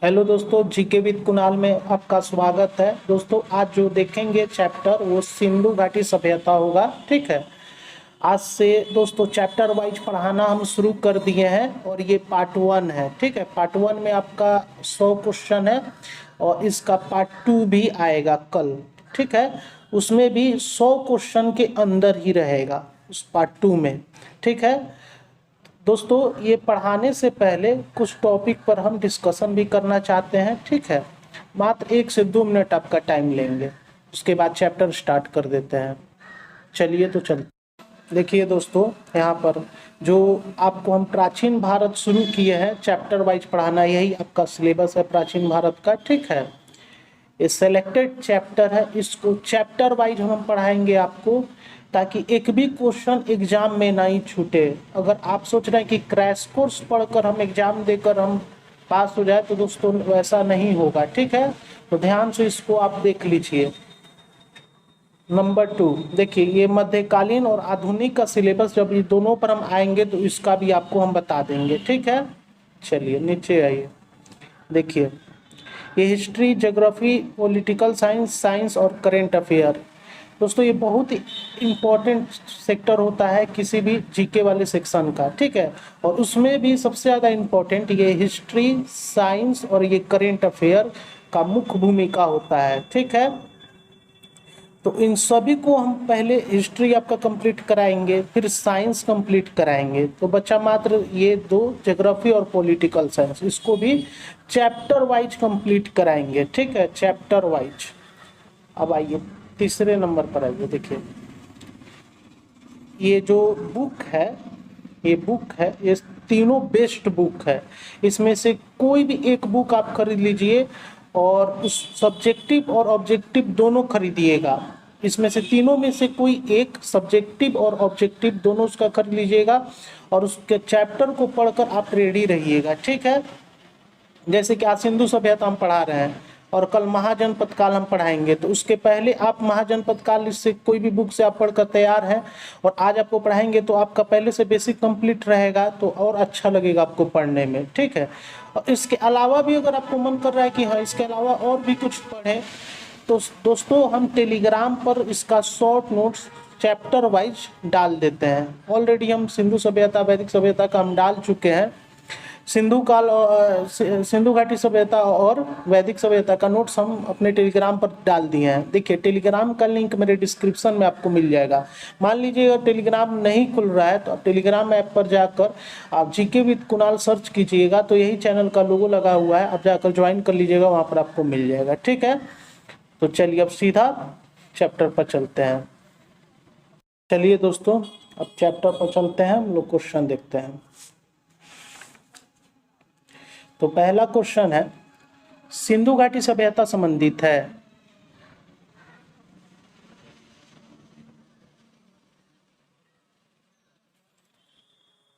Hello दोस्तों, GK with Kunal में आपका स्वागत है। दोस्तों आज जो देखेंगे चैप्टर वो सिंधु घाटी सभ्यता होगा। ठीक है, आज से दोस्तों चैप्टर वाइज पढ़ाना हम शुरू कर दिए हैं और ये पार्ट 1 है। ठीक है, पार्ट 1 में आपका 100 क्वेश्चन है और इसका पार्ट 2 भी आएगा कल। ठीक है, उसमें भी 100 क्वेश्चन के अंदर ही रहेगा उस पार्ट 2 में। ठीक है दोस्तों, ये पढ़ाने से पहले कुछ टॉपिक पर हम डिस्कशन भी करना चाहते हैं। ठीक है, मात्र 1 से 2 मिनट आपका टाइम लेंगे, उसके बाद चैप्टर स्टार्ट कर देते हैं। चलिए तो चलते। देखिए दोस्तों, यहाँ पर जो आपको हम प्राचीन भारत शुरू किए हैं चैप्टर वाइज पढ़ाना, यही आपका सिलेबस है प्राचीन भारत का। ठीक है, ये सेलेक्टेड चैप्टर है, इसको चैप्टर वाइज हम पढ़ाएंगे आपको, ताकि एक भी क्वेश्चन एग्जाम में नहीं छूटे। अगर आप सोच रहे हैं कि क्रैश कोर्स पढ़कर हम एग्जाम देकर हम पास हो जाए, तो दोस्तों वैसा नहीं होगा। ठीक है, तो ध्यान से इसको आप देख लीजिए। नंबर 2 देखिए, ये मध्यकालीन और आधुनिक का सिलेबस जब ये दोनों पर हम आएंगे तो इसका भी आपको हम बता देंगे। ठीक है, चलिए नीचे आइए। देखिए, ये history, geography, political science, science और करेंट अफेयर। दोस्तों ये बहुत ही इम्पोर्टेंट सेक्टर होता है किसी भी जीके वाले सेक्शन का। ठीक है, और उसमें भी सबसे ज़्यादा इम्पोर्टेंट ये हिस्ट्री, साइंस और ये करेंट अफेयर का मुख्य भूमिका होता है। ठीक है, तो इन सभी को हम पहले हिस्ट्री आपका कंप्लीट कराएंगे, फिर साइंस कंप्लीट कराएंगे, तो बच्चा मात्र ये 2 ज्योग्राफी और पॉलिटिकल साइंस, इसको भी चैप्टर वाइज कंप्लीट कराएंगे। ठीक है, चैप्टर वाइज। अब आइए तीसरे नंबर पर आइए। देखिए, ये जो बुक है, ये तीनों बेस्ट बुक है। इसमें से कोई भी एक बुक आप खरीद लीजिए और उस सब्जेक्टिव और ऑब्जेक्टिव दोनों खरीदिएगा। इसमें से तीनों में से कोई एक सब्जेक्टिव और ऑब्जेक्टिव दोनों उसका खरीद लीजिएगा और उसके चैप्टर को पढ़कर आप रेडी रहिएगा। ठीक है, जैसे कि आज सिंधु सभ्यता हम पढ़ा रहे हैं और कल महाजनपद काल हम पढ़ाएंगे, तो उसके पहले आप महाजनपद काल से कोई भी बुक से आप पढ़कर तैयार हैं और आज आपको पढ़ाएंगे, तो आपका पहले से बेसिक कंप्लीट रहेगा, तो और अच्छा लगेगा आपको पढ़ने में। ठीक है, और इसके अलावा भी अगर आपको मन कर रहा है कि हाँ इसके अलावा और भी कुछ पढ़ें, तो दोस्तों हम टेलीग्राम पर इसका शॉर्ट नोट्स चैप्टर वाइज डाल देते हैं। ऑलरेडी हम सिंधु सभ्यता, वैदिक सभ्यता का हम डाल चुके हैं। सिंधु घाटी सभ्यता और वैदिक सभ्यता का नोट्स हम अपने टेलीग्राम पर डाल दिए हैं। देखिए, टेलीग्राम का लिंक मेरे डिस्क्रिप्शन में आपको मिल जाएगा। मान लीजिए अगर टेलीग्राम नहीं खुल रहा है, तो आप टेलीग्राम ऐप पर जाकर आप जीके विद कुणाल सर्च कीजिएगा, तो यही चैनल का लोगो लगा हुआ है, आप जाकर ज्वाइन कर लीजिएगा, वहाँ पर आपको मिल जाएगा। ठीक है, तो चलिए अब सीधा चैप्टर पर चलते हैं। चलिए दोस्तों, अब चैप्टर पर चलते हैं, हम लोग क्वेश्चन देखते हैं। तो पहला क्वेश्चन है, सिंधु घाटी सभ्यता संबंधित है।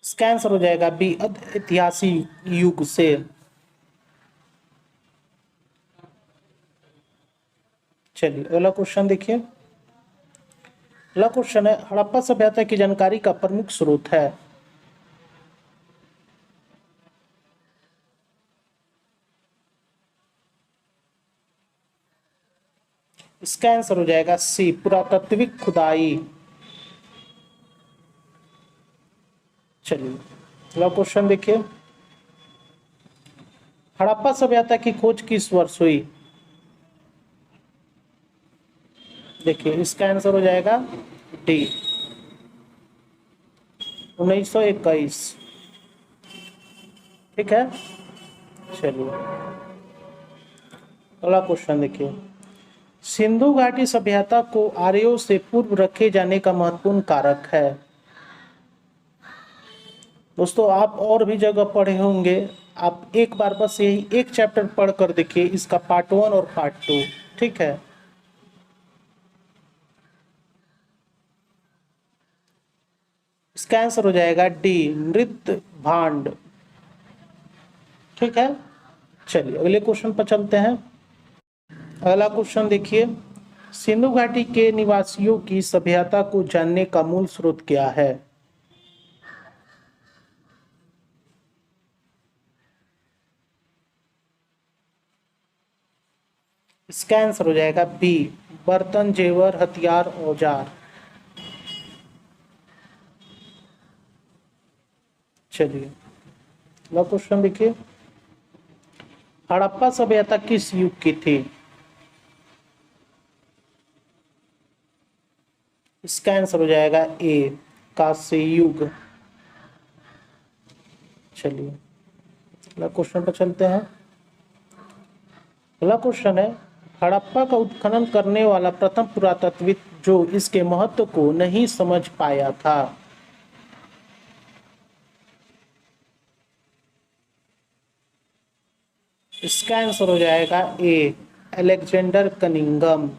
इसका आंसर हो जाएगा बी, ऐतिहासिक युग से। चलिए अगला क्वेश्चन देखिए। अगला क्वेश्चन है, हड़प्पा सभ्यता की जानकारी का प्रमुख स्रोत है। इसका आंसर हो जाएगा सी, पुरातात्विक खुदाई। चलिए अगला क्वेश्चन देखिए। हड़प्पा सभ्यता की खोज किस वर्ष हुई? देखिए, इसका आंसर हो जाएगा डी, 1921। ठीक है, चलिए अगला क्वेश्चन देखिए। सिंधु घाटी सभ्यता को आर्यों से पूर्व रखे जाने का महत्वपूर्ण कारक है। दोस्तों आप और भी जगह पढ़े होंगे, आप एक बार बस यही एक चैप्टर पढ़ कर देखिए, इसका पार्ट 1 और पार्ट 2। ठीक है, इसका आंसर हो जाएगा डी, नृत्य भांड। ठीक है, चलिए अगले क्वेश्चन पर चलते हैं। अगला क्वेश्चन देखिए, सिंधु घाटी के निवासियों की सभ्यता को जानने का मूल स्रोत क्या है? इसका आंसर हो जाएगा बी, बर्तन, जेवर, हथियार, औजार। चलिए अगला क्वेश्चन देखिए, हड़प्पा सभ्यता किस युग की थी? इसका आंसर हो जाएगा ए, कांस्य युग। चलिए अगला क्वेश्चन पर चलते हैं। अगला क्वेश्चन है, हड़प्पा का उत्खनन करने वाला प्रथम पुरातत्वविद जो इसके महत्व को नहीं समझ पाया था। इसका आंसर हो जाएगा ए, अलेक्जेंडर कनिंघम।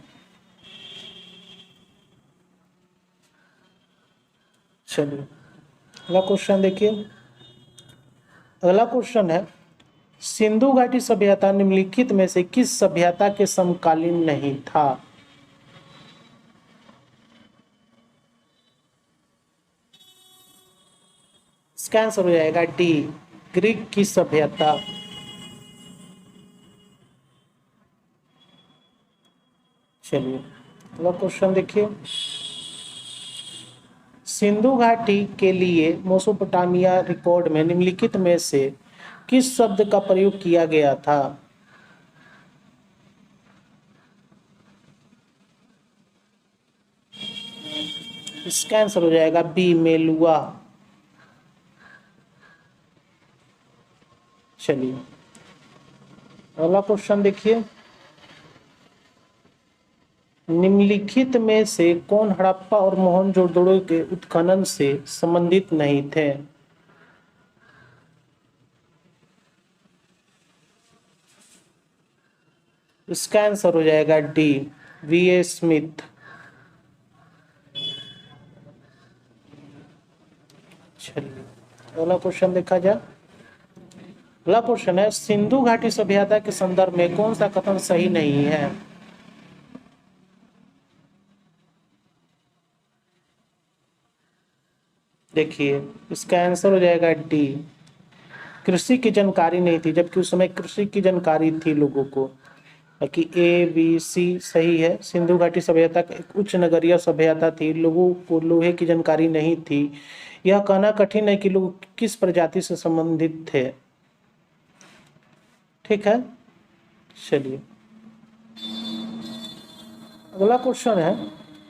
चलिए अगला क्वेश्चन देखिए, अगला क्वेश्चन है, सिंधु घाटी सभ्यता निम्नलिखित में से किस सभ्यता के समकालीन नहीं था? इसका आंसर हो जाएगा डी, ग्रीक की सभ्यता। चलिए अगला क्वेश्चन देखिए, सिंधु घाटी के लिए मेसोपोटामिया रिकॉर्ड में निम्नलिखित में से किस शब्द का प्रयोग किया गया था? इसका आंसर हो जाएगा बी, मेलुआ। चलिए अगला क्वेश्चन देखिए, निम्नलिखित में से कौन हड़प्पा और मोहनजोदड़ो के उत्खनन से संबंधित नहीं थे? इसका आंसर हो जाएगा डी, वी ए स्मिथ। चलिए अगला क्वेश्चन देखा जाए। अगला क्वेश्चन है, सिंधु घाटी सभ्यता के संदर्भ में कौन सा कथन सही नहीं है? देखिए इसका आंसर हो जाएगा डी, कृषि की जानकारी नहीं थी, जबकि उस समय कृषि की जानकारी थी लोगों को। बाकी ए बी सी सही है। सिंधु घाटी सभ्यता एक उच्च नगरीय सभ्यता थी, लोगों को लोहे की जानकारी नहीं थी। यह कहना कठिन है कि लोग किस प्रजाति से संबंधित थे। ठीक है, चलिए अगला क्वेश्चन है,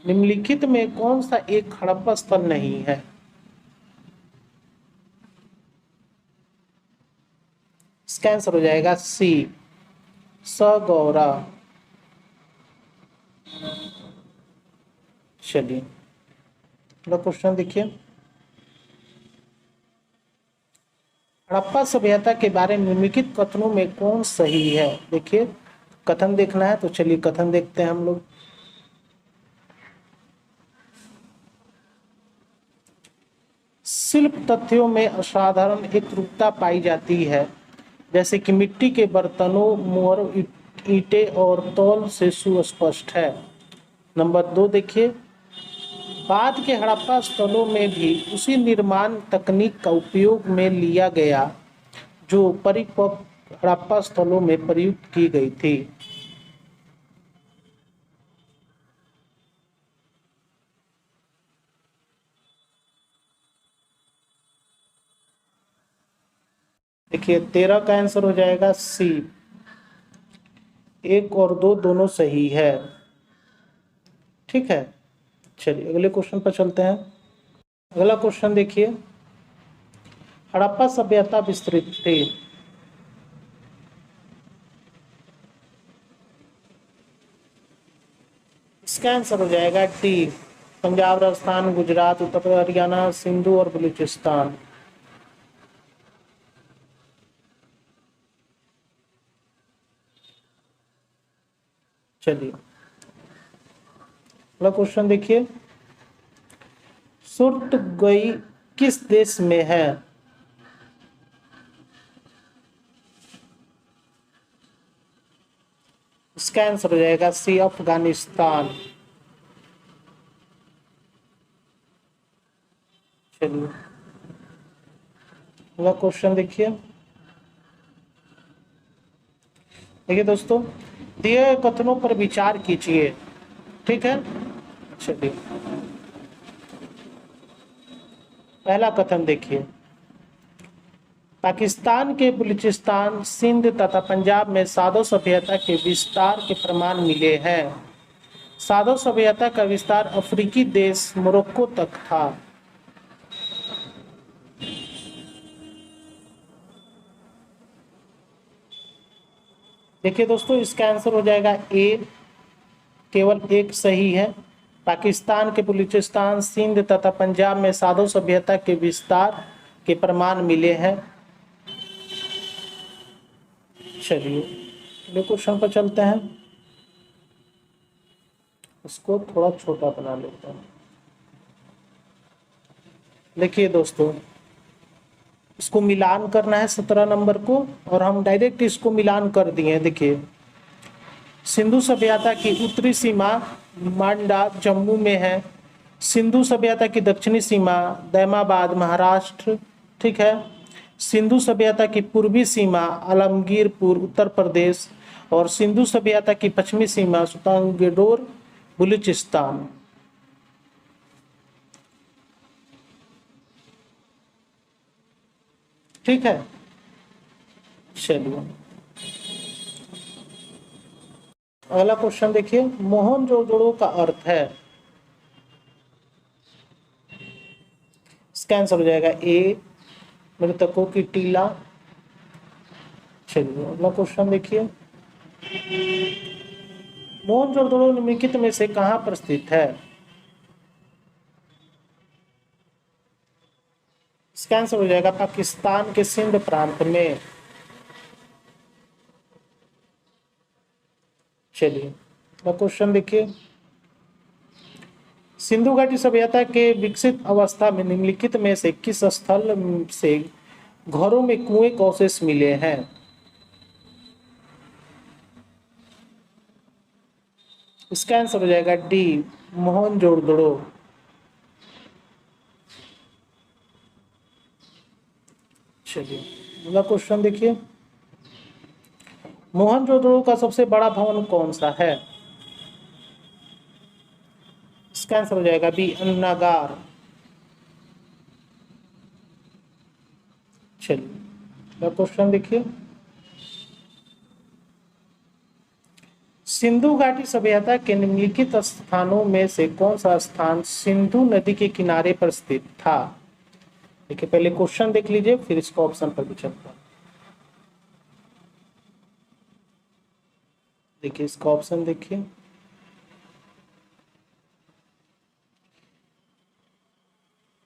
निम्नलिखित में कौन सा एक हड़प्पा स्थल नहीं है? इसका आंसर हो जाएगा सी, सगौरा। चलिए अगला क्वेश्चन देखिए, हड़प्पा सभ्यता के बारे में निम्नलिखित कथनों में कौन सही है? देखिए कथन देखना है तो चलिए कथन देखते हैं हम लोग। शिल्प तथ्यों में असाधारण एकरूपता पाई जाती है, जैसे कि मिट्टी के बर्तनों, मोहर, ईंटें और तौल से सुस्पष्ट है। नंबर 2 देखिए, बाद के हड़प्पा स्थलों में भी उसी निर्माण तकनीक का उपयोग में लिया गया जो परिपक्व हड़प्पा स्थलों में प्रयुक्त की गई थी। देखिए 13 का आंसर हो जाएगा सी, 1 और 2 दोनों सही है। ठीक है, चलिए अगले क्वेश्चन पर चलते हैं। अगला क्वेश्चन देखिए, हड़प्पा सभ्यता विस्तृत थी। इसका आंसर हो जाएगा डी, पंजाब, राजस्थान, गुजरात, उत्तर प्रदेश, हरियाणा, सिंधु और बलूचिस्तान। चलिए अगला क्वेश्चन देखिए, सुर्टगई किस देश में है? इसका आंसर हो जाएगा सी, अफगानिस्तान। चलिए अगला क्वेश्चन देखिए, देखिए दोस्तों, दिए गए कथनों पर विचार कीजिए। ठीक है, चलिए पहला कथन देखिए। पाकिस्तान के बलूचिस्तान, सिंध तथा पंजाब में साधु सभ्यता के विस्तार के प्रमाण मिले हैं। साधु सभ्यता का विस्तार अफ्रीकी देश मोरक्को तक था। देखिए दोस्तों, इसका आंसर हो जाएगा ए, केवल एक सही है। पाकिस्तान के बलूचिस्तान, सिंध तथा पंजाब में साधु सभ्यता के विस्तार के प्रमाण मिले हैं। चलिए अगले क्वेश्चन पर चलते हैं। इसको थोड़ा छोटा बना लेते हैं। देखिए दोस्तों, इसको मिलान करना है 17 नंबर को, और हम डायरेक्ट इसको मिलान कर दिए। देखिए, सिंधु सभ्यता की उत्तरी सीमा मांडा जम्मू में है। सिंधु सभ्यता की दक्षिणी सीमा दैमाबाद महाराष्ट्र, ठीक है। सिंधु सभ्यता की पूर्वी सीमा आलमगीरपुर उत्तर प्रदेश, और सिंधु सभ्यता की पश्चिमी सीमा सुल्तानगंडोर बलूचिस्तान। ठीक है, चलिए अगला क्वेश्चन देखिए। मोहनजोदड़ो का अर्थ है, इसका आंसर हो जाएगा ए, मृतकों की टीला। चलिए अगला क्वेश्चन देखिए। मोहनजोदड़ो निम्नलिखित में से कहां पर स्थित है? इसका आंसर हो जाएगा पाकिस्तान के सिंध प्रांत में। चलिए क्वेश्चन देखिए। सिंधु घाटी सभ्यता के विकसित अवस्था में निम्नलिखित में से किस स्थल से घरों में कुएं के अवशेष मिले हैं? इसका आंसर हो जाएगा डी, मोहनजोदड़ो। चलिए अगला क्वेश्चन देखिए। मोहनजोदड़ो का सबसे बड़ा भवन कौन सा है? इसका आंसर हो जाएगा बी, अन्नागार। चलिए अगला क्वेश्चन देखिए। सिंधु घाटी सभ्यता के निम्नलिखित स्थानों में से कौन सा स्थान सिंधु नदी के किनारे पर स्थित था? देखिए पहले क्वेश्चन देख लीजिए, फिर इसको ऑप्शन पर भी चलता है। देखिए इसका ऑप्शन देखिए।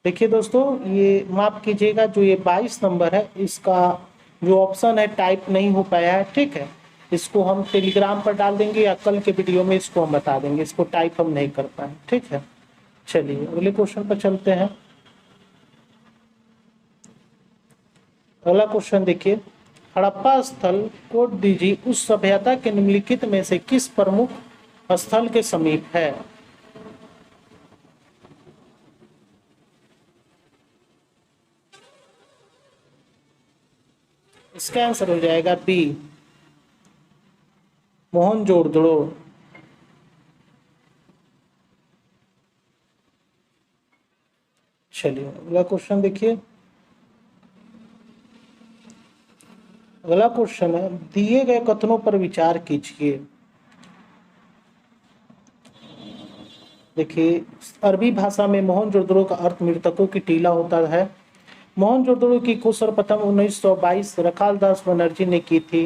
देखिए दोस्तों, ये माफ कीजिएगा, जो ये 22 नंबर है, इसका जो ऑप्शन है टाइप नहीं हो पाया है। ठीक है, इसको हम टेलीग्राम पर डाल देंगे या कल के वीडियो में इसको हम बता देंगे। इसको टाइप हम नहीं कर पाए। ठीक है, चलिए अगले क्वेश्चन पर चलते हैं। अगला क्वेश्चन देखिए। हड़प्पा स्थल कोट दीजिए उस सभ्यता के निम्नलिखित में से किस प्रमुख स्थल के समीप है? इसका आंसर हो जाएगा बी, मोहनजोदड़ो। चलिए अगला क्वेश्चन देखिए। अगला क्वेश्चन है, दिए गए कथनों पर विचार कीजिए। देखिए, अरबी भाषा में मोहनजोदड़ो का अर्थ मृतकों की टीला होता है। मोहनजोदड़ो की खोज सर्वप्रथम 1922 रखालदास बनर्जी ने की थी।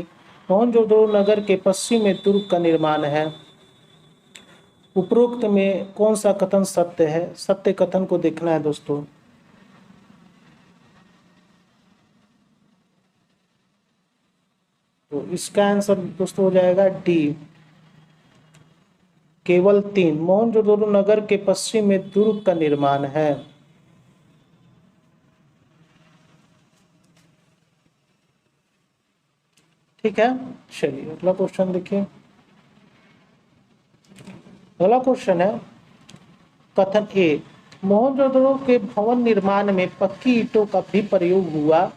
मोहनजोदड़ो नगर के पश्चिम में दुर्ग का निर्माण है। उपरोक्त में कौन सा कथन सत्य है? सत्य कथन को देखना है दोस्तों। तो इसका आंसर दोस्तों हो जाएगा डी, केवल 3। मोहनजोदड़ो नगर के पश्चिम में दुर्ग का निर्माण है। ठीक है, चलिए अगला क्वेश्चन देखिए। अगला क्वेश्चन है कथन ए, मोहनजोदड़ो के भवन निर्माण में पक्की ईंटों का भी प्रयोग हुआ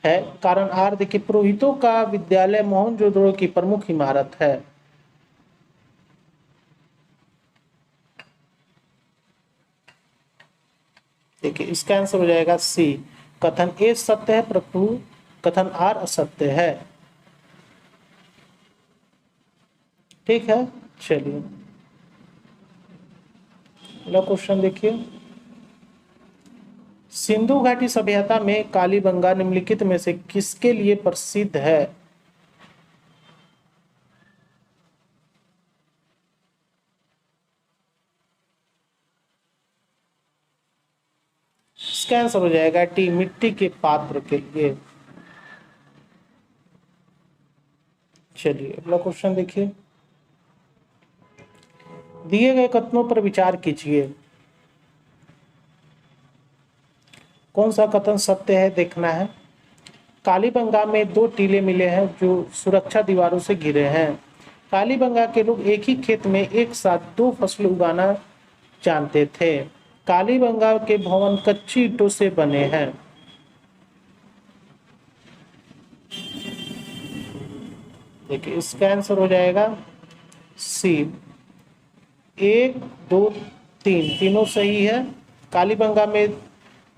है। कारण आर देखिए, पुरोहितों का विद्यालय मोहनजोदड़ो की प्रमुख इमारत है। देखिए इसका आंसर हो जाएगा सी, कथन ए सत्य है परंतु कथन आर असत्य है। ठीक है, चलिए अगला क्वेश्चन देखिए। सिंधु घाटी सभ्यता में कालीबंगा निम्नलिखित में से किसके लिए प्रसिद्ध है? इसका आंसर हो जाएगा टी, मिट्टी के पात्र के लिए। चलिए अगला क्वेश्चन देखिए। दिए गए कथनों पर विचार कीजिए। कौन सा कथन सत्य है देखना है। कालीबंगा में 2 टीले मिले हैं जो सुरक्षा दीवारों से घिरे हैं। कालीबंगा के लोग एक ही खेत में एक साथ 2 फसल उगाना जानते थे। कालीबंगा के भवन कच्ची ईंटों से बने हैं। देखिए इसका आंसर हो जाएगा सी, 1 2 3 तीनों सही है। कालीबंगा में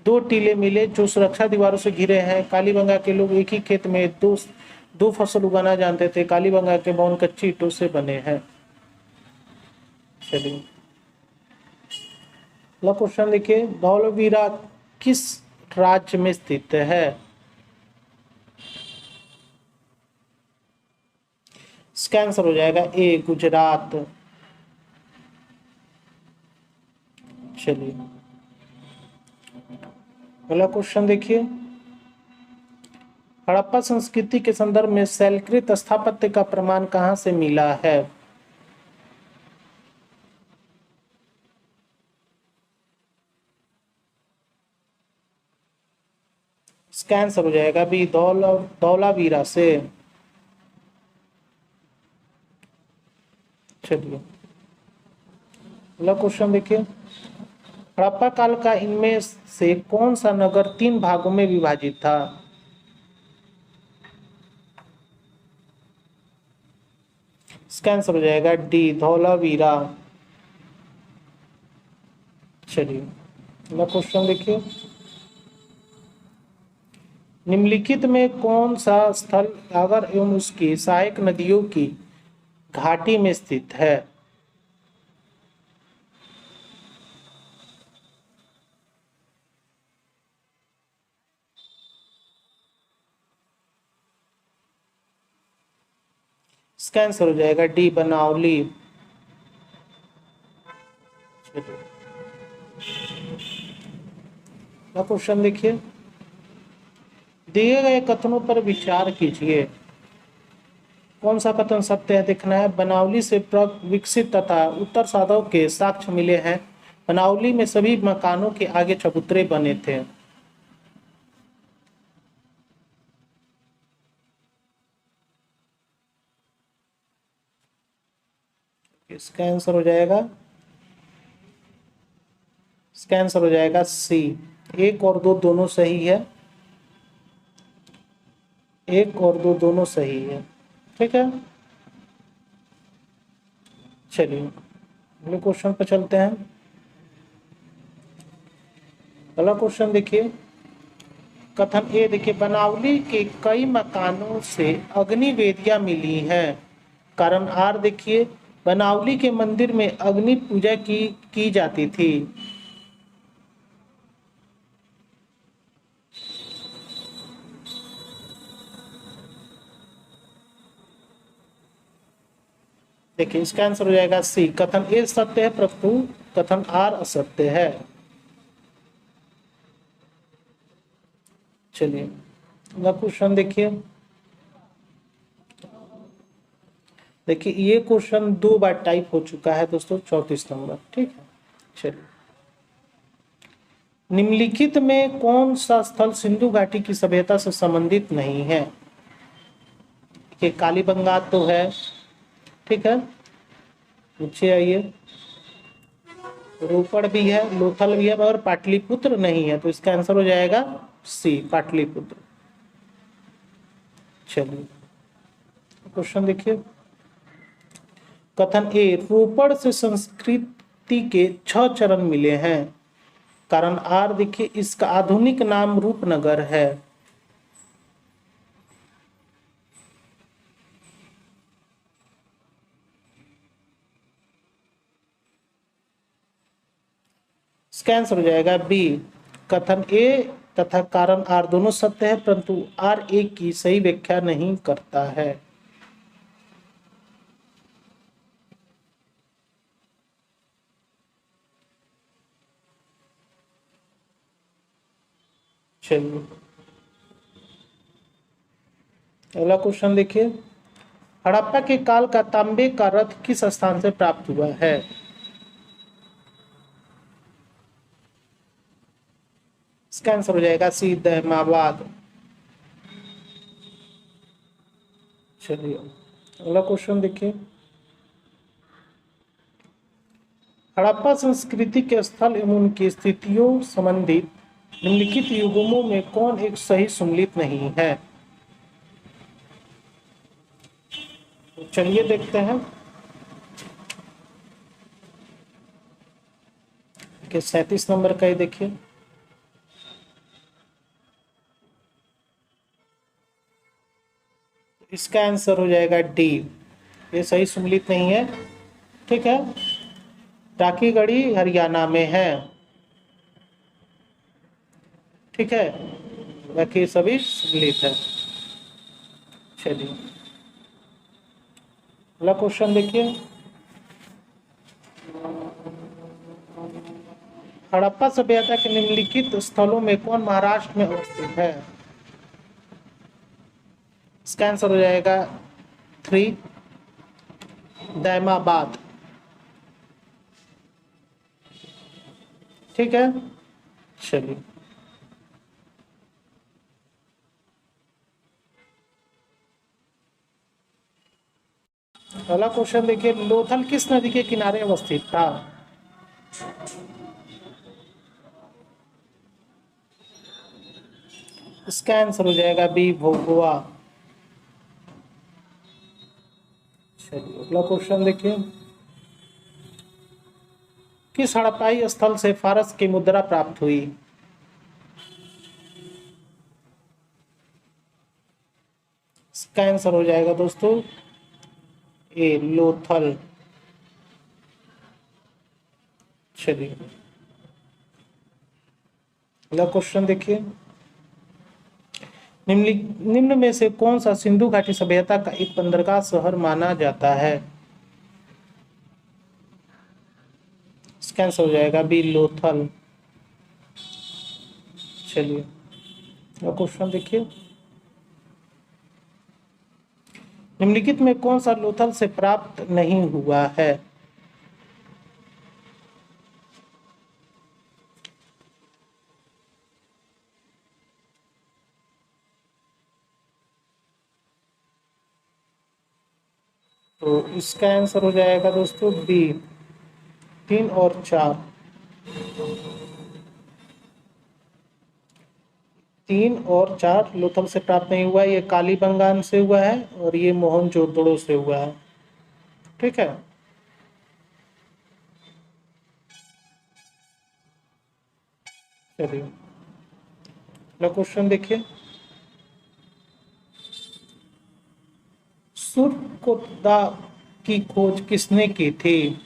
2 टीले मिले जो सुरक्षा दीवारों से घिरे हैं। कालीबंगा के लोग एक ही खेत में दो फसल उगाना जानते थे। कालीबंगा के भवन कच्ची ईंटों से बने हैं। चलिए अगला क्वेश्चन देखिए। धौलावीरा किस राज्य में स्थित है? इसका आंसर हो जाएगा ए, गुजरात। चलिए अगला क्वेश्चन देखिए। हड़प्पा संस्कृति के संदर्भ में शैलकृत स्थापत्य का प्रमाण कहां से मिला है? इसका आंसर हो जाएगा बी, धौलावीरा से। चलिए अगला क्वेश्चन देखिए। हड़प्पा काल का इनमें से कौन सा नगर 3 भागों में विभाजित था? इसका आंसर हो जाएगा डी, धौलावीरा। चलिए अगला क्वेश्चन देखिए। निम्नलिखित में कौन सा स्थल गागर एवं उसकी सहायक नदियों की घाटी में स्थित है? इसका आंसर हो जाएगा डी, बनावली। क्वेश्चन देखिए। दिए गए कथनों पर विचार कीजिए। कौन सा कथन सत्य है देखना है। बनावली से विकसित तथा उत्तर साधव के साक्ष्य मिले हैं। बनावली में सभी मकानों के आगे चबूतरे बने थे। इसका आंसर हो जाएगा सी, 1 और 2 दोनों सही है। 1 और 2 दोनों सही है। ठीक है, चलिए अगले क्वेश्चन पर चलते हैं। अगला क्वेश्चन देखिए। कथन ए देखिए। बनावली के कई मकानों से अग्नि वेदियां मिली हैं। कारण आर देखिए। बनावली के मंदिर में अग्नि पूजा की जाती थी। देखिए इसका आंसर हो जाएगा सी, कथन ए सत्य है परंतु कथन आर असत्य है। चलिए अगला क्वेश्चन देखिए। देखिए ये क्वेश्चन 2 बार टाइप हो चुका है दोस्तों, 34 नंबर। ठीक है, चलिए। निम्नलिखित में कौन सा स्थल सिंधु घाटी की सभ्यता से संबंधित नहीं है? ये कालीबंगा तो है, ठीक है, नीचे आइए। रोपड़ भी है, लोथल भी है, और पाटलिपुत्र नहीं है, तो इसका आंसर हो जाएगा सी, पाटलिपुत्र। चलिए क्वेश्चन देखिए। कथन ए। रोपड़ से संस्कृति के 6 चरण मिले हैं। कारण आर देखिए इसका आधुनिक नाम रूपनगर है। इसका आंसर हो जाएगा बी। कथन ए तथा कारण आर दोनों सत्य है, परंतु आर ए की सही व्याख्या नहीं करता है। चलिए अगला क्वेश्चन देखिए। हड़प्पा के काल का तांबे का रथ किस स्थान से प्राप्त हुआ है? इसका आंसर हो जाएगा सी दहमाबाद। चलिए अगला क्वेश्चन देखिए। हड़प्पा संस्कृति के स्थल एवं उनकी स्थितियों संबंधित निम्नलिखित युग्मों में कौन एक सही सुमेलित नहीं है? तो चलिए देखते हैं कि 37 नंबर का ही देखिए। इसका आंसर हो जाएगा डी, ये सही सुमेलित नहीं है। ठीक है, टाकीगढ़ी हरियाणा में है। ठीक है, बाकी सभी सुमेलित है। चलिए अगला क्वेश्चन देखिए। हड़प्पा सभ्यता के निम्नलिखित स्थलों में कौन महाराष्ट्र में अवस्थित है? इसका आंसर हो जाएगा 3 दैमाबाद। ठीक है, चलिए अगला क्वेश्चन देखिए। लोथल किस नदी के किनारे अवस्थित था? इसका आंसर हो जाएगा बी भोगवा। चलिए अगला क्वेश्चन देखिए। किस हड़प्पाई स्थल से फारस की मुद्रा प्राप्त हुई? इसका आंसर हो जाएगा दोस्तों ए लोथल। चलिए अगला क्वेश्चन देखिए। निम्न में से कौन सा सिंधु घाटी सभ्यता का एक बंदरगाह शहर माना जाता है? इसका आंसर हो जाएगा बी लोथल। चलिए अगला क्वेश्चन देखिए। निम्नलिखित में कौन सा लोथल से प्राप्त नहीं हुआ है? तो इसका आंसर हो जाएगा दोस्तों बी 3 और 4। 3 और 4 लोथल से प्राप्त नहीं हुआ, ये कालीबंगान से हुआ है और ये मोहनजोदड़ो से हुआ है। ठीक है, चलिए अगला क्वेश्चन देखिए। सुरकोत्दा की खोज किसने की थी?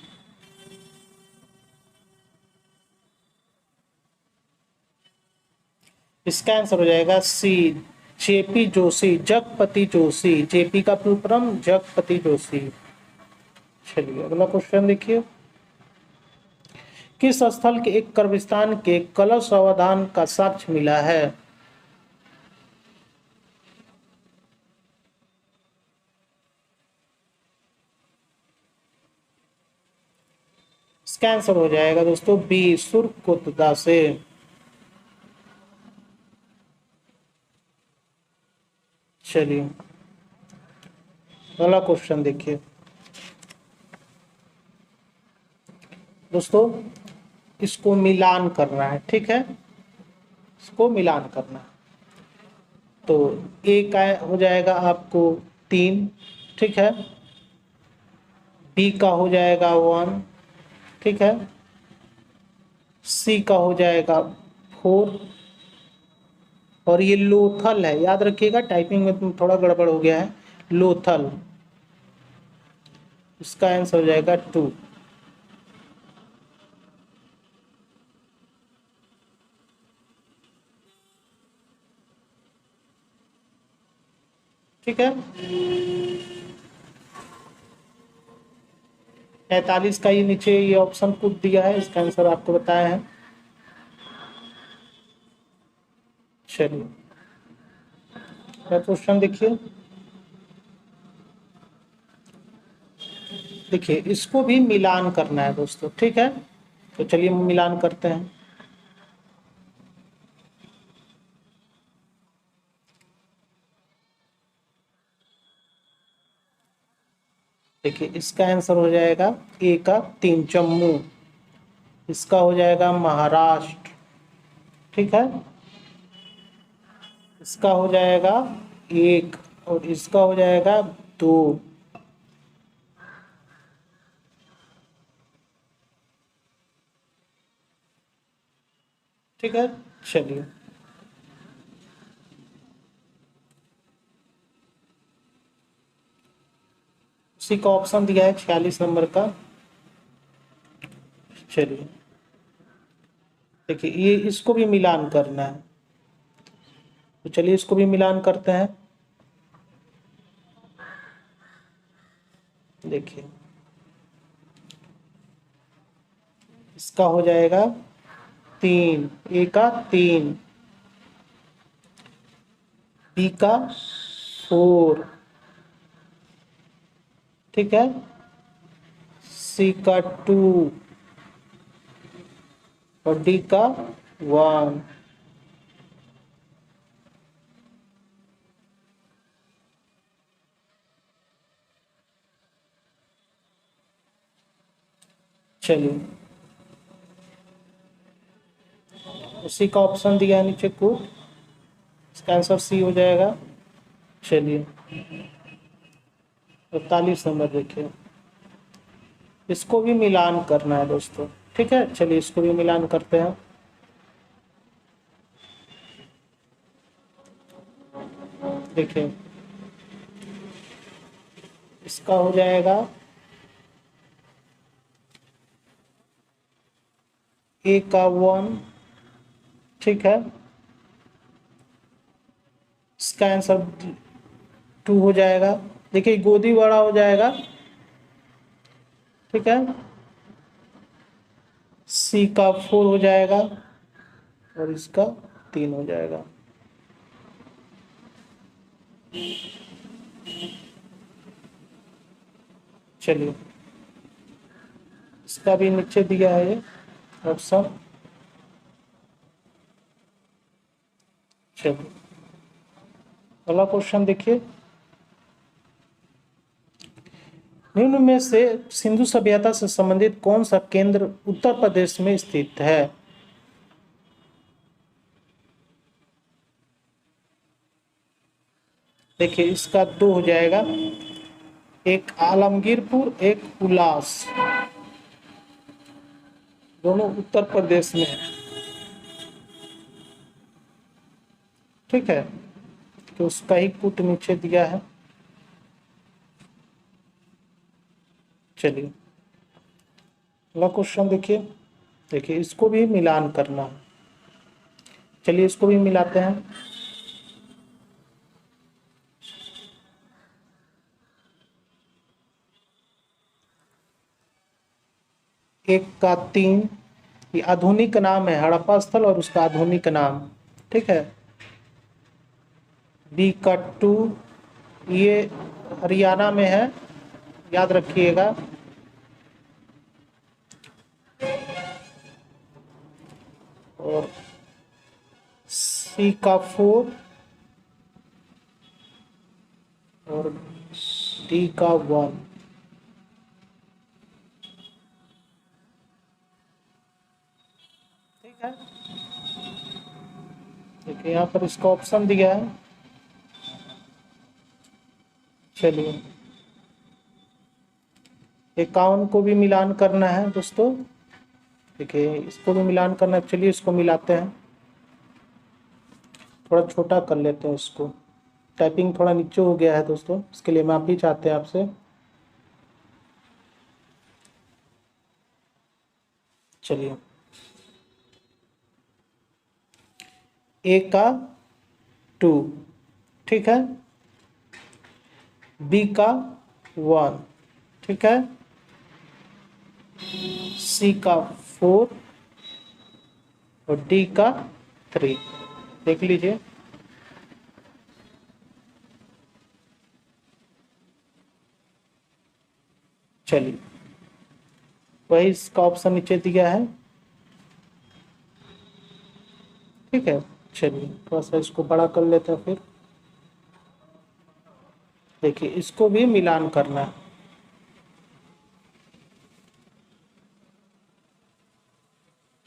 इसका आंसर हो जाएगा C JP Joshi, Jagapati Joshi. JP का पूर्ण फॉर्म जगपति जोशी। चलिए अगला क्वेश्चन देखिए। किस स्थल के एक कब्रिस्तान के कलश अवदान का साक्ष्य मिला है? इसका आंसर हो जाएगा दोस्तों बी सुरकोत्दा से। चलिए अगला क्वेश्चन देखिए दोस्तों। इसको मिलान करना है, ठीक है, इसको मिलान करना है। तो ए का हो जाएगा आपको 3, ठीक है, बी का हो जाएगा 1, ठीक है, सी का हो जाएगा 4, और ये लोथल है, याद रखिएगा टाइपिंग में थोड़ा गड़बड़ हो गया है, लोथल, इसका आंसर हो जाएगा 2। ठीक है, 45 का ही नीचे ये ऑप्शन कूद दिया है, इसका आंसर आपको बताया है। चलिए क्वेश्चन देखिए, देखिए इसको भी मिलान करना है दोस्तों, ठीक है, तो चलिए मिलान करते हैं। देखिए इसका आंसर हो जाएगा ए का 3 जम्मू, इसका हो जाएगा महाराष्ट्र, ठीक है, इसका हो जाएगा 1, और इसका हो जाएगा 2। ठीक है, चलिए उसी का ऑप्शन दिया है 46 नंबर का। चलिए देखिए ये इसको भी मिलान करना है, तो चलिए इसको भी मिलान करते हैं। देखिए इसका हो जाएगा 3, ए का 3, बी का 4, ठीक है, सी का 2 और डी का 1। चलिए उसी का ऑप्शन दिया है नीचे को, इसका आंसर सी हो जाएगा। चलिए 45 नंबर देखिए, इसको भी मिलान करना है दोस्तों, ठीक है, चलिए इसको भी मिलान करते हैं। देखिए इसका हो जाएगा ए का 1, ठीक है, इसका आंसर 2 हो जाएगा। देखिए गोदी बड़ा हो जाएगा, ठीक है, सी का 4 हो जाएगा और इसका 3 हो जाएगा। चलिए इसका भी नीचे दिया है ये ऑप्शन। चलिए अगला क्वेश्चन देखिए, निम्न में से सिंधु सभ्यता से संबंधित कौन सा केंद्र उत्तर प्रदेश में स्थित है? देखिए इसका 2 हो जाएगा, एक आलमगीरपुर, एक उल्लास, दोनों उत्तर प्रदेश में है, ठीक है, तो उसका ही कूट नीचे दिया है। चलिए अगला क्वेश्चन देखिए, देखिए इसको भी मिलान करना है, चलिए इसको भी मिलाते हैं। एक का 3, ये आधुनिक नाम है, हड़प्पा स्थल और उसका आधुनिक नाम, ठीक है, बी का 2, ये हरियाणा में है, याद रखिएगा, और सी का 4 और डी का 1। ठीक है, देखिए यहाँ पर इसका ऑप्शन दिया है। चलिए 51 को भी मिलान करना है दोस्तों, देखिए इसको भी मिलान करना है, चलिए इसको मिलाते हैं। थोड़ा छोटा कर लेते हैं इसको, टाइपिंग थोड़ा नीचे हो गया है दोस्तों, इसके लिए माफ़ी चाहते हैं आपसे। चलिए ए का 2, ठीक है, बी का 1, ठीक है, सी का 4 और डी का 3। देख लीजिए, चलिए वही इसका ऑप्शन नीचे दिया है, ठीक है। चलिए थोड़ा सा इसको बड़ा कर लेते हैं। फिर देखिए इसको भी मिलान करना है।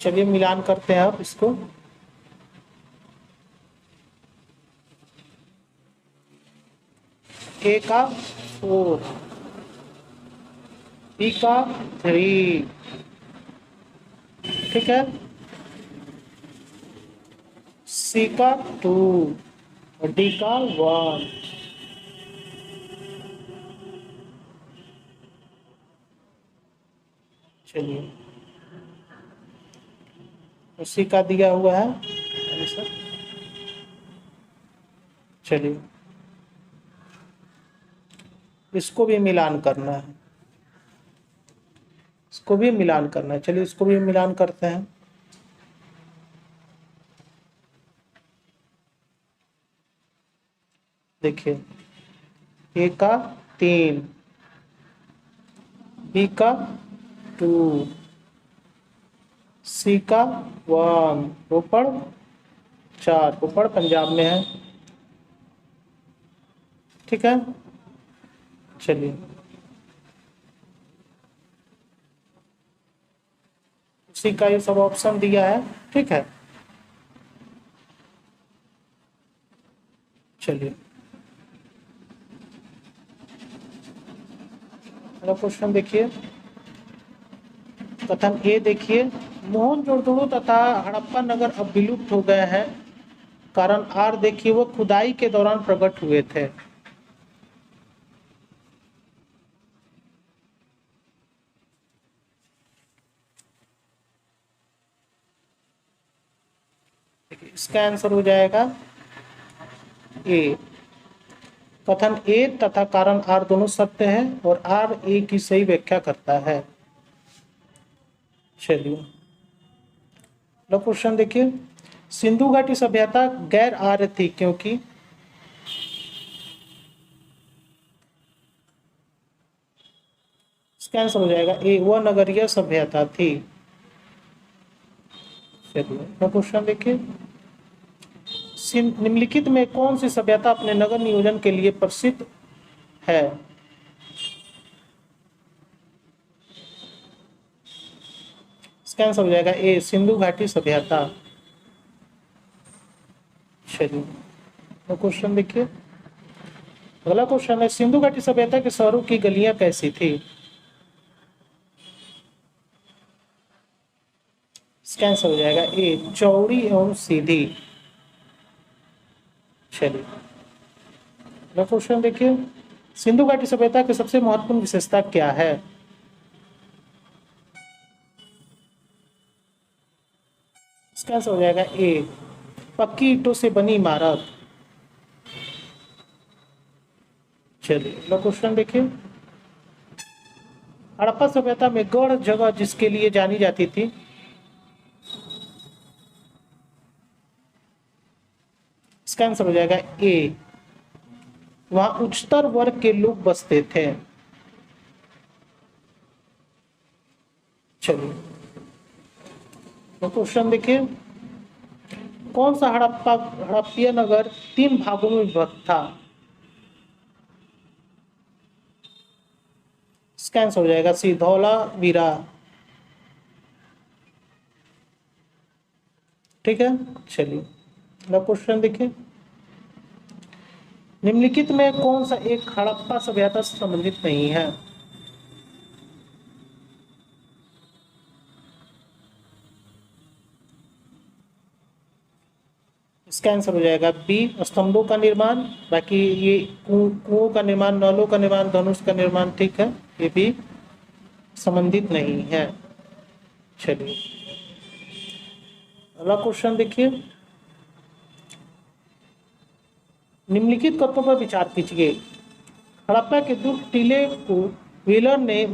चलिए मिलान करते हैं आप इसको। ए का 4, बी का 3, ठीक है, सी का 2 और डी का 1। चलिए उसी का दिया हुआ है आंसर। चलिए इसको भी मिलान करना है, इसको भी मिलान करना है। चलिए इसको भी मिलान करते हैं। देखिए ए का 3, बी का 2, सी का 1, रोपड़ 4, रोपड़ पंजाब में है, ठीक है। चलिए उसी का ये सब ऑप्शन दिया है, ठीक है। चलिए अगला क्वेश्चन देखिए, कथन ए देखिए, मोहनजोदड़ो तथा हड़प्पा नगर अब विलुप्त हो गए हैं, कारण आर देखिए वो खुदाई के दौरान प्रकट हुए थे। इसका आंसर हो जाएगा ए। कथन ए तथा कारण आर दोनों सत्य है और आर ए की सही व्याख्या करता है। चलिए अगला क्वेश्चन देखिए, सिंधु घाटी सभ्यता गैर आर्य थी क्योंकि, इसका आंसर हो जाएगा ए, वह नगरीय सभ्यता थी। चलिए अगला क्वेश्चन देखिए, निम्नलिखित में कौन सी सभ्यता अपने नगर नियोजन के लिए प्रसिद्ध है? इसका आंसर हो जाएगा ए, सिंधु घाटी सभ्यता। चलिए क्वेश्चन देखिए, अगला क्वेश्चन है, सिंधु घाटी सभ्यता के शहरों की गलियां कैसी थी? इसका आंसर हो जाएगा ए, चौड़ी एवं सीधी। चलिए अगला क्वेश्चन देखिए, सिंधु घाटी सभ्यता की सबसे महत्वपूर्ण विशेषता क्या है? इसका आंसर हो जाएगा ए, पक्की ईंटों से बनी इमारत। चलिए अगला क्वेश्चन देखिए, हड़प्पा सभ्यता में गढ़ जगह जिसके लिए जानी जाती थी? इसका आंसर हो जाएगा ए, वहां उच्चतर वर्ग के लोग बसते थे। चलिए तो क्वेश्चन देखिए, कौन सा हड़प्पा नगर 3 भागों में विभक्त था? इसका आंसर हो जाएगा सी, धौलावीरा। ठीक है। चलिए अगला क्वेश्चन देखिए, निम्नलिखित में कौन सा एक हड़प्पा सभ्यता से संबंधित नहीं है? इसका आंसर हो जाएगा बी, स्तंभों का निर्माण। बाकी ये कुओं का निर्माण, नलों का निर्माण, धनुष का निर्माण, ठीक है, ये भी संबंधित नहीं है। चलिए अगला क्वेश्चन देखिए, निम्नलिखित तत्वों पर विचार कीजिए। हड़प्पा के दुर्ग टीले को व्हीलर ने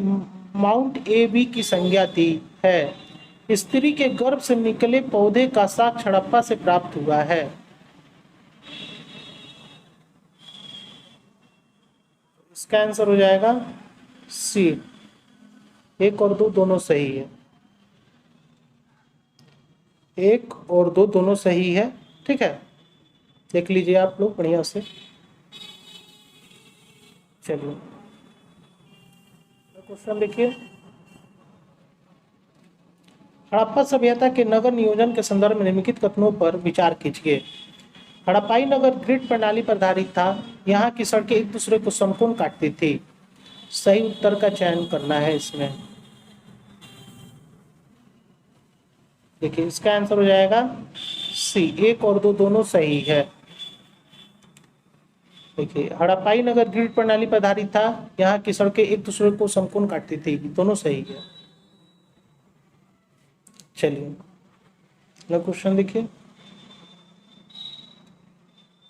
माउंट एबी की संज्ञा दी है। स्त्री के गर्भ से निकले पौधे का साक्ष्य हड़प्पा से प्राप्त हुआ है। इसका आंसर हो जाएगा सी, 1 और 2 दोनों सही है। 1 और 2 दोनों सही है, ठीक है, देख लीजिए आप लोग बढ़िया से। चलिए क्वेश्चन देखिए, हड़प्पा सभ्यता के नगर नियोजन के संदर्भ में निम्नलिखित कथनों पर विचार कीजिए। हड़प्पाई नगर ग्रिड प्रणाली पर आधारित था। यहाँ की सड़कें एक दूसरे को समकोण काटती थी। सही उत्तर का चयन करना है इसमें। देखिए इसका आंसर हो जाएगा सी, 1 और 2 दोनों सही है। देखिए हड़प्पाई नगर ग्रिड प्रणाली पर आधारित था। यहाँ की सड़कें एक दूसरे को समकोण काटती थी, दोनों सही है। चलिए अगला क्वेश्चन देखिए,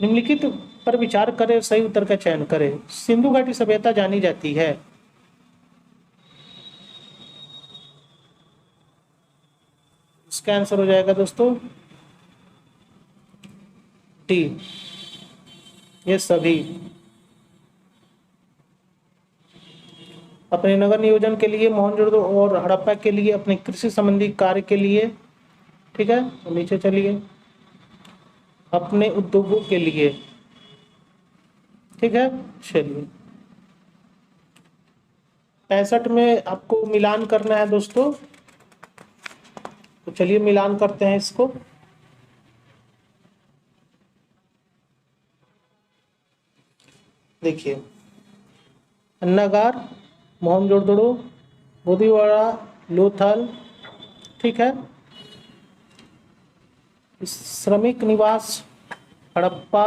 निम्नलिखित पर विचार करें, सही उत्तर का चयन करें। सिंधु घाटी सभ्यता जानी जाती है। इसका आंसर हो जाएगा दोस्तों डी, ये सभी। अपने नगर नियोजन के लिए मोहनजोदड़ो और हड़प्पा के लिए अपने कृषि संबंधी कार्य के लिए, ठीक है, तो नीचे चलिए, अपने उद्योगों के लिए, ठीक है। चलिए 65 में आपको मिलान करना है दोस्तों, तो चलिए मिलान करते हैं इसको। देखिए अन्नागार, मोहनजोदड़ो, बोदीवाड़ा, लोथल, ठीक है, श्रमिक निवास हड़प्पा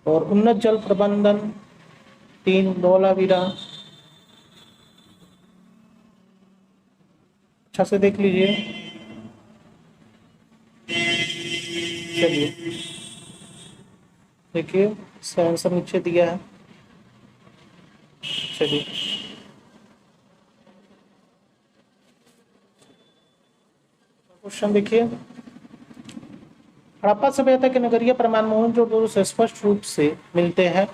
और उन्नत जल प्रबंधन 3 धौलावीरा। अच्छा से देख लीजिए। चलिए देखिए इसका आंसर नीचे दिया है। चलिए क्वेश्चन देखिए, हड़प्पा सभ्यता के नगरीय प्रमाण मोहनजोदड़ो से स्पष्ट रूप से मिलते हैं।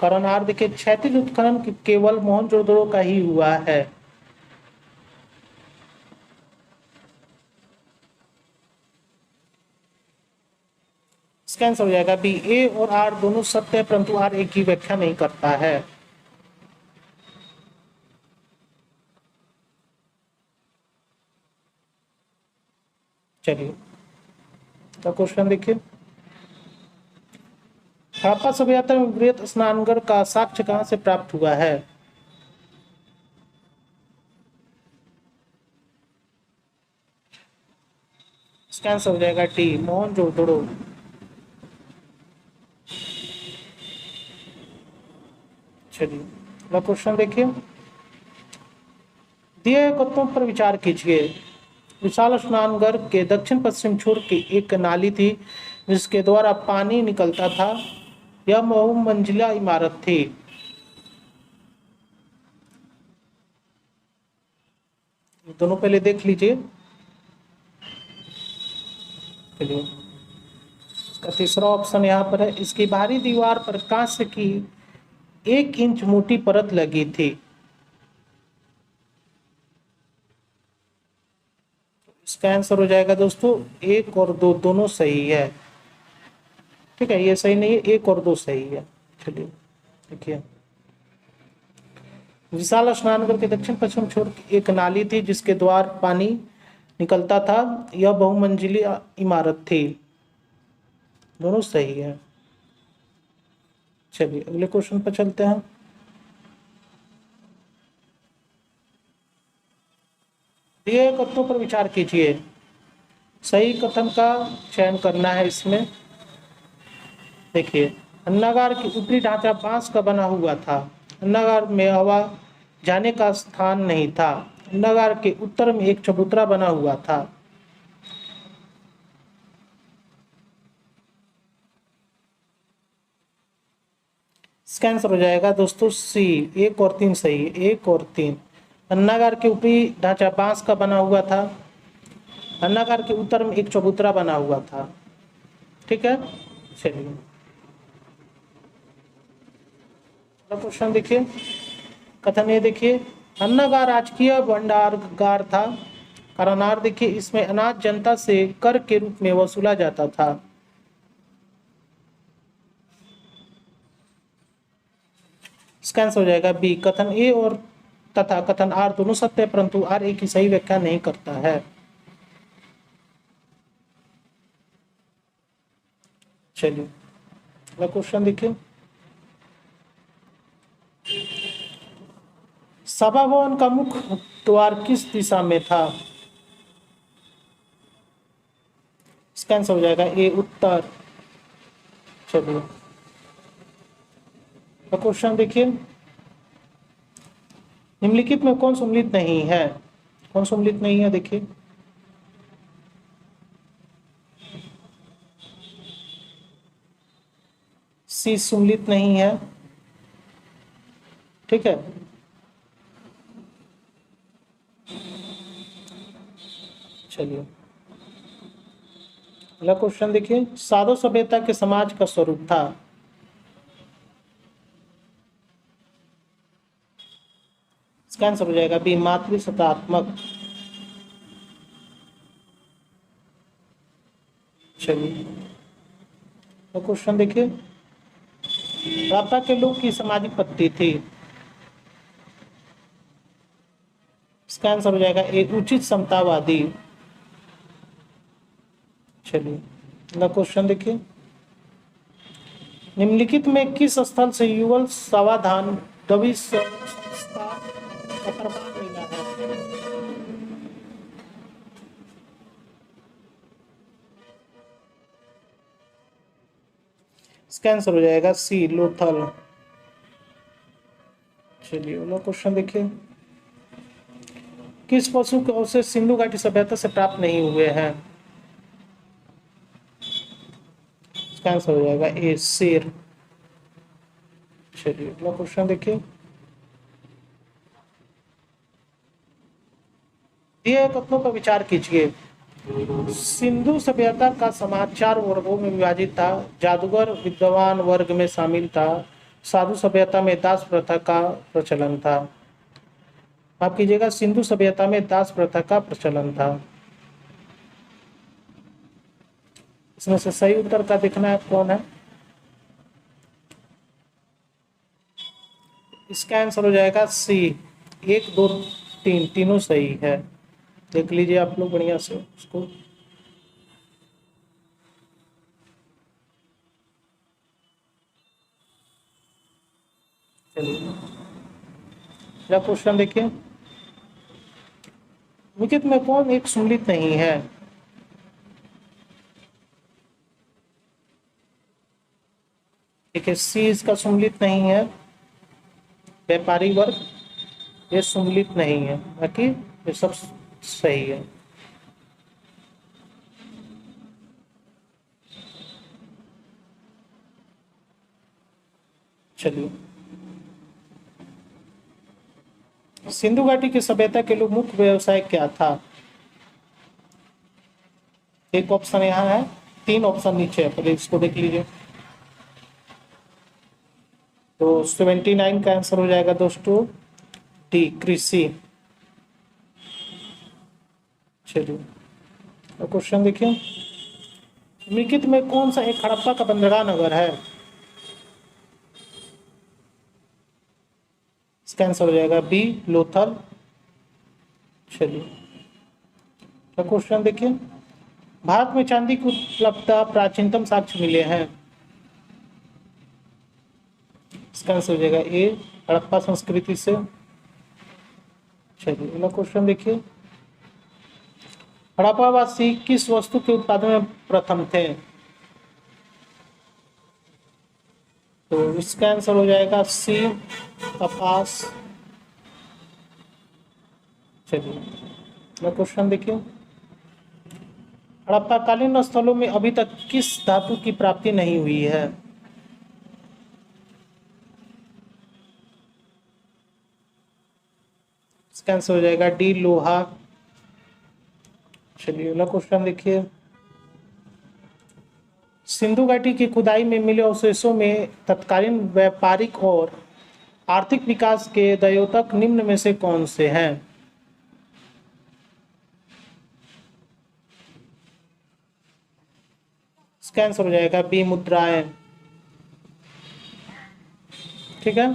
कारण आर देखिए, क्षैतिज उत्खनन केवल मोहनजोदड़ो का ही हुआ है। इसका आंसर हो जाएगा बी, ए और आर दोनों सत्य है, परंतु आर एक की व्याख्या नहीं करता है। चलिए तो क्वेश्चन देखिए, हड़प्पा सभ्यता में वृहत स्नानघर का साक्ष्य कहां से प्राप्त हुआ है। इसका आंसर हो जाएगा टी, मोहनजोदड़ो। चलिए अगला क्वेश्चन देखिए, दिए तत्वों पर विचार कीजिए। विशाल स्नानघर के दक्षिण पश्चिम छोर की एक नाली थी जिसके द्वारा पानी निकलता था। यह बहुमंजिला इमारत थी। दोनों पहले देख लीजिए। चलिए इसका तीसरा ऑप्शन यहाँ पर है, इसकी बाहरी दीवार पर कांस्य की 1 इंच मोटी परत लगी थी। इसका आंसर हो जाएगा दोस्तों 1 और 2 दोनों सही है, ठीक है, ये सही नहीं है, 1 और 2 सही है। चलिए देखिए, विशाल स्नानघर के दक्षिण पश्चिम छोर की एक नाली थी जिसके द्वार पानी निकलता था। यह बहुमंजिली इमारत थी। दोनों सही है। चलिए अगले क्वेश्चन पर चलते हैं। दिए तत्वों पर विचार कीजिए। सही कथन का चयन करना है इसमें। देखिए, अन्नागार की ऊपरी ढांचा बांस का बना हुआ था। अन्नागार में हवा जाने का स्थान नहीं था। अन्नागार के उत्तर में एक चबूतरा बना हुआ था। इसका आंसर हो जाएगा दोस्तों सी, 1 और 3 सही है, 1 और 3। अन्नागार के ऊपरी ढांचा बांस का बना हुआ था। अन्नागार के उत्तर में एक चबूतरा बना हुआ था। ठीक है, चलिए क्वेश्चन देखिए। कथन ये देखिए, अन्नागार राजकीय भंडारगार था। कारनार देखिए, इसमें अनाज जनता से कर के रूप में वसूला जाता था। इसका आंसर हो जाएगा बी, कथन ए और तथा कथन आर दोनों सत्य है, परंतु आर ए की सही व्याख्या नहीं करता है। चलिए अगला क्वेश्चन देखिए। सभा भवन का मुख्य द्वार किस दिशा में था? इसका आंसर हो जाएगा ए, उत्तर। चलिए क्वेश्चन देखिए, निम्नलिखित में कौन सम्मिलित नहीं है? कौन सम्मिलित नहीं है? देखिए, सी सम्मिलित नहीं है। ठीक है, चलिए अगला क्वेश्चन देखिए, साधु सभ्यता के समाज का स्वरूप था। इसका आंसर हो जाएगा बी, मातृसत्तात्मक। चलिए तो क्वेश्चन देखिए, हड़प्पा के लोग की सामाजिक पद्धति थी। इसका आंसर हो जाएगा ए, उचित समतावादी। चलिए अगला क्वेश्चन देखिए, निम्नलिखित में किस स्थल से युगल सावधान दवी संस्था का प्रमाण मिला है? इसका आंसर हो जाएगा सी, लोथल। चलिए अगला क्वेश्चन देखिए, किस पशु के अवशेष सिंधु घाटी सभ्यता से प्राप्त नहीं हुए हैं? इसका आंसर हो जाएगा ए, शेर। चलिए अगला क्वेश्चन देखिए, दिए कथनों पर विचार कीजिए। सिंधु सभ्यता का समाज 4 वर्गों में विभाजित था। जादूगर विद्वान वर्ग में शामिल था। साधु सभ्यता में दास प्रथा का प्रचलन था। माफ कीजिएगा, सिंधु सभ्यता में दास प्रथा का प्रचलन था। इसमें से सही उत्तर का देखना है कौन है। इसका आंसर हो जाएगा सी, 1, 2, 3 तीनों सही है। देख लीजिए आप लोग बढ़िया से उसको। चलिए अगला क्वेश्चन देखिए, निम्नलिखित में कौन एक सम्मिलित नहीं है? देखिए, सी इसका सम्मिलित नहीं है। व्यापारी वर्ग ये सम्मिलित नहीं है, बाकी ये सब सही है। चलिए, सिंधु घाटी की सभ्यता के लिए मुख्य व्यवसाय क्या था? एक ऑप्शन यहाँ है, 3 ऑप्शन नीचे है, पहले इसको देख लीजिए। तो 79 का आंसर हो जाएगा दोस्तों डी, कृषि। चलिए क्वेश्चन देखिए, निम्नलिखित में कौन सा एक हड़प्पा का बंदरगाह नगर है? इसका आंसर हो जाएगा बी, लोथल। चलिए तो क्वेश्चन देखिए, भारत में चांदी की उपलब्धता प्राचीनतम साक्ष्य मिले हैं। इसका आंसर हो जाएगा ए, हड़प्पा संस्कृति से। चलिए अगला क्वेश्चन देखिए, हड़प्पावासी किस वस्तु के उत्पादन में प्रथम थे? तो इसका आंसर हो जाएगा सी, कपास। चलिए क्वेश्चन देखिए, हड़प्पाकालीन स्थलों में अभी तक किस धातु की प्राप्ति नहीं हुई है? इसका आंसर हो जाएगा डी, लोहा। चलिए अगला क्वेश्चन देखिए, सिंधु घाटी की खुदाई में मिले अवशेषों में तत्कालीन व्यापारिक और आर्थिक विकास के द्योतक निम्न में से कौन से हैं? इसका आंसर हो जाएगा बी, मुद्राएं। ठीक है,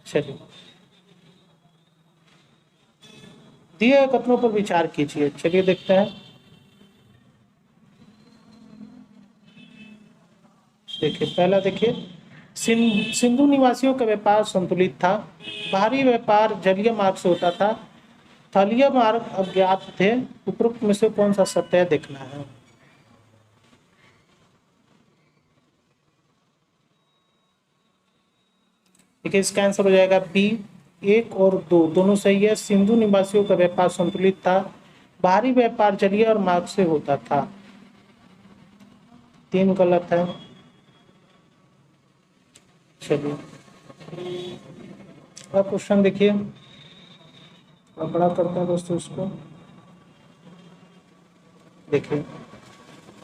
चलिए दिए गए कथनों पर विचार कीजिए। चलिए देखते हैं। देखिए पहला देखिए, सिंधु निवासियों का व्यापार संतुलित था, बाहरी व्यापार जलीय मार्ग से होता था, थलीय मार्ग अज्ञात थे। उपरोक्त में से कौन सा सत्य है देखना है। देखिए इसका आंसर हो जाएगा बी, 1 और 2 दोनों सही है। सिंधु निवासियों का व्यापार संतुलित था, बाहरी व्यापार जलीय और मार्ग से होता था। 3 गलत है। चलिए अब क्वेश्चन देखिए, बड़ा करते हैं दोस्तों इसको। देखिए,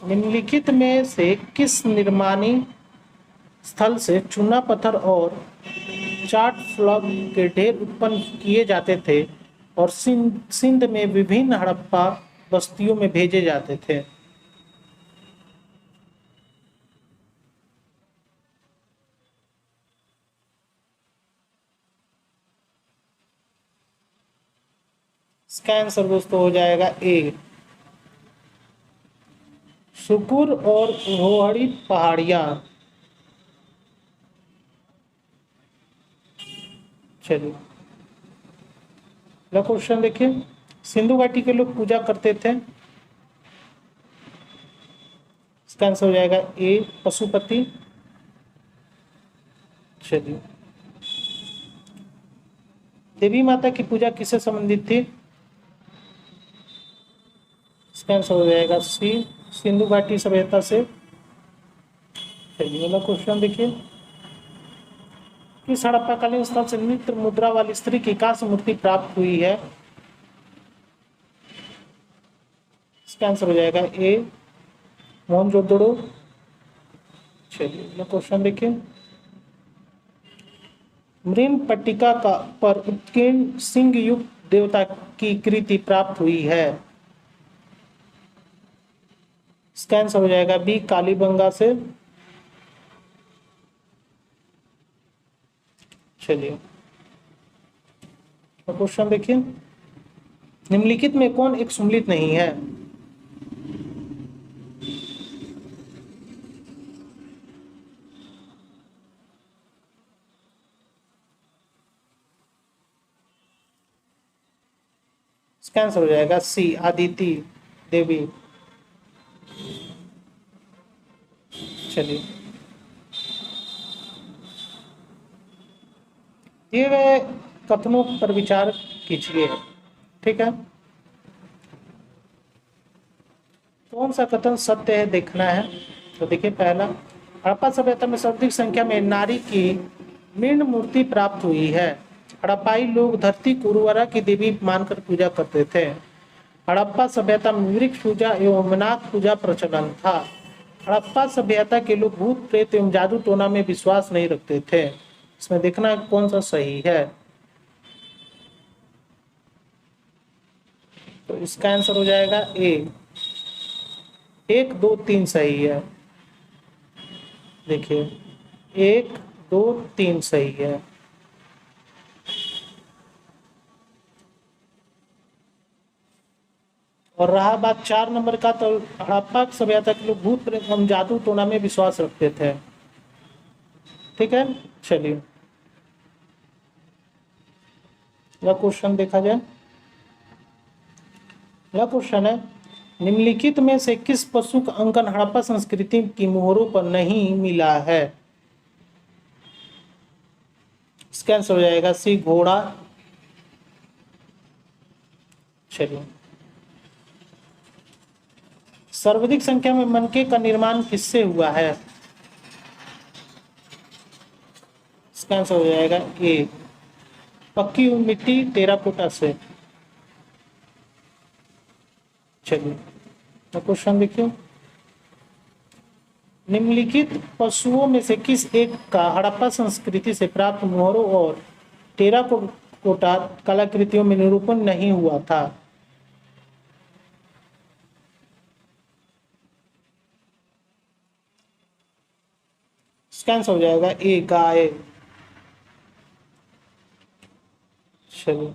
निम्नलिखित में से किस निर्माणी स्थल से चूना पत्थर और चाट फ्लॉग के ढेर उत्पन्न किए जाते थे और सिंध में विभिन्न हड़प्पा बस्तियों में भेजे जाते थे? इसका आंसर दोस्तों हो जाएगा ए, सुकुर और रोहड़ी पहाड़ियां। चलिए अगला क्वेश्चन देखिए, सिंधु घाटी के लोग पूजा करते थे। इसका आंसर हो जाएगा ए, पशुपति। चलिए, देवी माता की पूजा किससे संबंधित थी? इसका आंसर हो जाएगा सी, सिंधु घाटी सभ्यता से। चलिए अगला क्वेश्चन देखिए, किस हड़प्पाकालीन स्थल से नृत्य मुद्रा वाली स्त्री की कांस्य मूर्ति प्राप्त हुई है? इसका आंसर हो जाएगा ए, मोहनजोदड़ो। चलिए अगला क्वेश्चन देखिए, मृण पट्टिका का पर उत्कीर्ण सिंह युक्त देवता की कृति प्राप्त हुई है? इसका आंसर हो जाएगा बी, कालीबंगा से। चलिए क्वेश्चन देखिए, निम्नलिखित में कौन एक सुम्मिलित नहीं है? इसका आंसर हो जाएगा सी, आदिति देवी। चलिए दिए गए कथनों पर विचार कीजिए। ठीक है, कौन सा कथन सत्य है देखना है। तो देखिए पहला, हड़प्पा सभ्यता में सर्वाधिक संख्या में नारी की मृण मूर्ति प्राप्त हुई है। हड़प्पाई लोग धरती को उर्वरा की देवी मानकर पूजा करते थे। हड़प्पा सभ्यता में वृक्ष पूजा एवं मनाक पूजा प्रचलन था। हड़प्पा सभ्यता के लोग भूत प्रेत एवं जादू टोना में विश्वास नहीं रखते थे। इसमें देखना कौन सा सही है। तो इसका आंसर हो जाएगा ए, 1, 2, 3 सही है। देखिए 1, 2, 3 सही है। और रहा बात 4 नंबर का, तो हड़प्पा सभ्यता के लोग भूत प्रेत एवं जादू टोना में विश्वास रखते थे। ठीक है, चलिए यह क्वेश्चन देखा जाए। अगला क्वेश्चन है, निम्नलिखित में से किस पशु का अंकन हड़प्पा संस्कृति की मोहरों पर नहीं मिला है? इसका आंसर हो जाएगा सी, घोड़ा। चलिए, सर्वाधिक संख्या में मनके का निर्माण किससे हुआ है? इसका आंसर हो जाएगा ए, पक्की हुई मिट्टी टेराकोटा से। चलिए, तो क्वेश्चन देखिए, निम्नलिखित पशुओं में से किस एक का हड़प्पा संस्कृति से प्राप्त मोहरों और टेराकोटा कलाकृतियों में निरूपण नहीं हुआ था? इसका आंसर हो जाएगा ए, गाय। चलिए,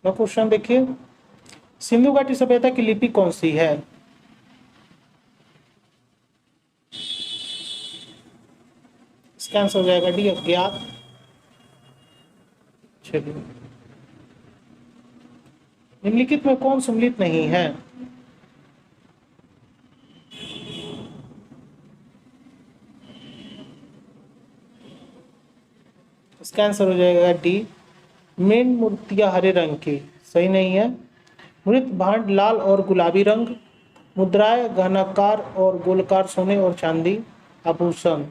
क्वेश्चन देखिए, सिंधु घाटी सभ्यता की लिपि कौन सी है? इसका आंसर हो जाएगा डी, अज्ञात। चलिए, निम्नलिखित में कौन सम्मिलित नहीं है? इसका आंसर हो जाएगा डी, मेन मूर्तियां हरे रंग की। सही नहीं है। मृत भांड लाल और गुलाबी रंग, मुद्राएं घनाकार और गोलकार सोने और चांदी आभूषण,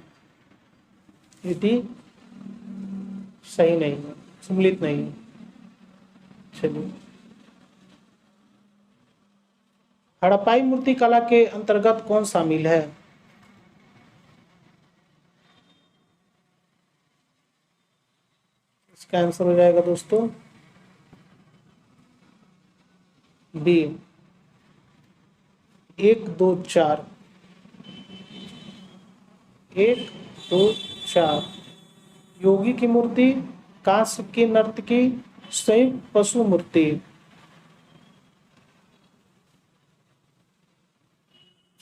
यदि सही नहीं है, सम्मिलित नहीं है। चलिए, हड़प्पाई मूर्ति कला के अंतर्गत कौन शामिल है? इसका आंसर हो जाएगा दोस्तों बी, 1 2 4। 1 2 4, योगी की मूर्ति, कांस्य की नर्तकी, संयुक्त पशु मूर्ति।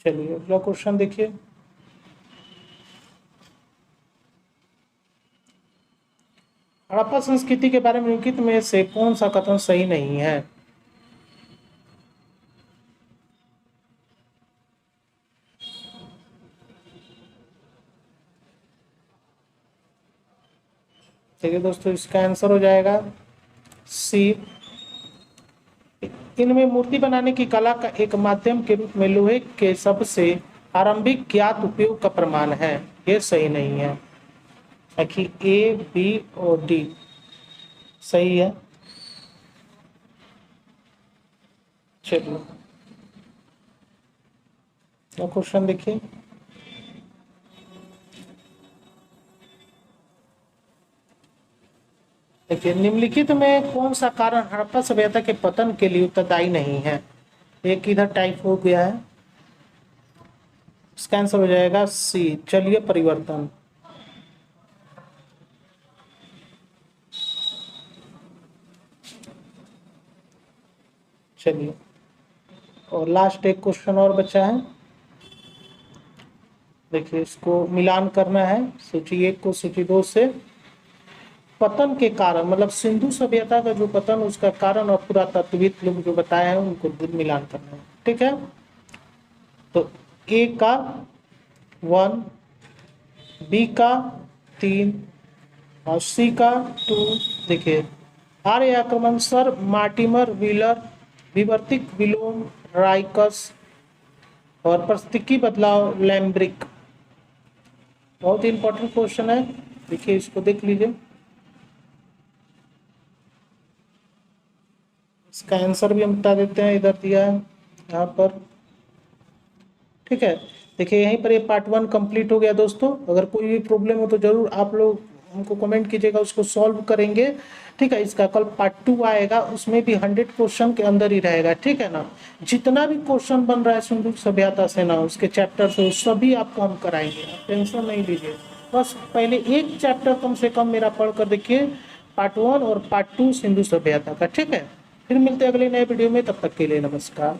चलिए, अगला क्वेश्चन देखिए, हड़प्पा संस्कृति के बारे में निम्नलिखित में से कौन सा कथन सही नहीं है? देखिए दोस्तों, इसका आंसर हो जाएगा सी, इनमें मूर्ति बनाने की कला का एक माध्यम के रूप में लोहे के सबसे आरंभिक ज्ञात उपयोग का प्रमाण है। ये सही नहीं है। बाकी ए, बी और डी सही है। चलिए, क्वेश्चन देखिए, देखिए, निम्नलिखित में कौन सा कारण हड़प्पा सभ्यता के पतन के लिए उत्तरदायी नहीं है? एक इधर टाइप हो गया है। इसका आंसर हो जाएगा सी, जलीय परिवर्तन। चलिए, और लास्ट एक क्वेश्चन और बचा है। देखिए, इसको मिलान करना है सूची 1 को सूची 2 से। पतन के कारण, मतलब सिंधु सभ्यता का जो पतन, उसका कारण और पुरातत्वविद लोग जो बताए हैं उनको मिलान करना है। ठीक है, तो ए का 1, बी का 3 और सी का 2। देखिए, आर्य आक्रमण, सर मार्टिमर व्हीलर, विवर्तिक विलोम राइकस और परिस्थितिकी बदलाव लैम्ब्रिक। बहुत ही इंपॉर्टेंट क्वेश्चन है। देखिए, इसको देख लीजिए, इसका आंसर भी हम बता देते हैं, इधर दिया है यहाँ पर। ठीक है, देखिए यहीं पर ये पार्ट 1 कंप्लीट हो गया दोस्तों। अगर कोई भी प्रॉब्लम हो तो जरूर आप लोग हमको कमेंट कीजिएगा, उसको सॉल्व करेंगे। ठीक है, इसका कल पार्ट 2 आएगा, उसमें भी 100 क्वेश्चन के अंदर ही रहेगा। ठीक है ना, जितना भी क्वेश्चन बन रहा है सिंधु सभ्यता से ना, उसके चैप्टर से सभी आपको हम कराएंगे, आप टेंशन नहीं लीजिए। बस पहले एक चैप्टर कम से कम मेरा पढ़ कर देखिए, पार्ट 1 और पार्ट 2 सिंधु सभ्यता का। ठीक है, फिर मिलते हैं अगले नए वीडियो में, तब तक के लिए नमस्कार।